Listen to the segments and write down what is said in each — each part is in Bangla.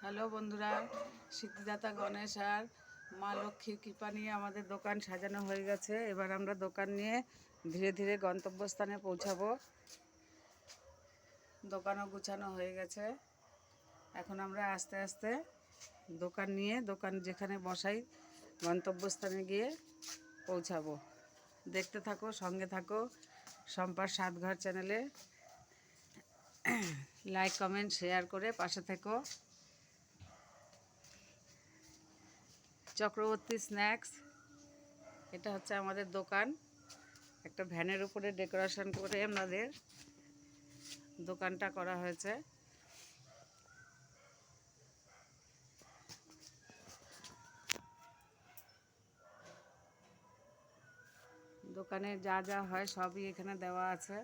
হ্যালো বন্ধুরা, সিদ্ধিদাতা গণেশ আর মা লক্ষ্মীর কৃপা নিয়ে আমাদের দোকান সাজানো হয়ে গেছে। এবার আমরা দোকান নিয়ে ধীরে ধীরে গন্তব্যস্থানে পৌঁছাবো। দোকানও গুছানো হয়ে গেছে। এখন আমরা আস্তে আস্তে দোকান নিয়ে দোকান যেখানে বসাই গন্তব্যস্থানে গিয়ে পৌঁছাবো। দেখতে থাকো, সঙ্গে থাকো। সম্পার সাতঘর চ্যানেলে লাইক কমেন্ট শেয়ার করে পাশে থেকো। চক্রবর্তী স্ন্যাক্স, এটা হচ্ছে আমাদের দোকান। একটা ভ্যানের উপরে ডেকোরেশন করে আমাদের দোকানটা করা হয়েছে। দোকানে যা যা হয় সবই এখানে দেওয়া আছে।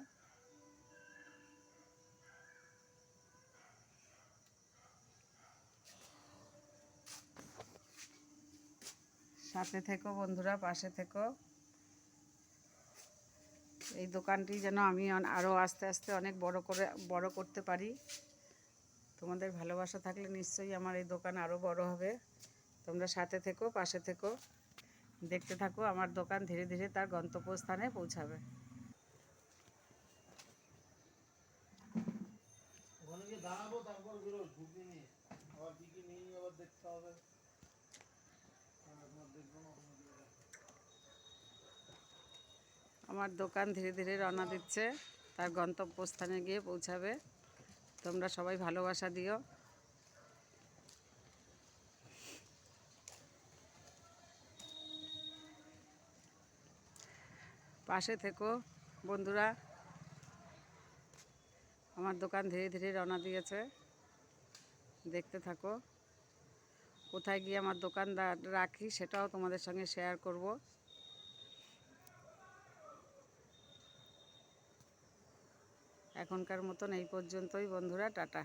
সাথে থেকো বন্ধুরা, পাশে থেকো। এই দোকানটি যেন আমি আরও আস্তে আস্তে অনেক বড় করতে পারি। তোমাদের ভালোবাসা থাকলে নিশ্চয়ই আমার এই দোকান আরও বড় হবে। তোমরা সাথে থেকো, পাশে থেকো, দেখতে থাকো। আমার দোকান ধীরে ধীরে তার গন্তব্যস্থানে পৌঁছাবে। ওখানে গিয়ে দাঁড়াবো, তারপর বেরো ঢুকে নিয়ে আবার কি কি নিয়ে আবার দেখতে হবে। দেখবো না আমার দোকান ধীরে ধীরে রওনা দিচ্ছে, তার গন্তব্যস্থানে গিয়ে পৌঁছাবে। তোমরা সবাই ভালোবাসা দিও। পাশে থেকো বন্ধুরা। আমার দোকান ধীরে ধীরে রওনা দিয়েছে, দেখতে থাকো। কোথায় গিয়ে আমার দোকান রাখি সেটাও তোমাদের সঙ্গে শেয়ার করব। এখনকার মতন এই পর্যন্তই বন্ধুরা, টাটা।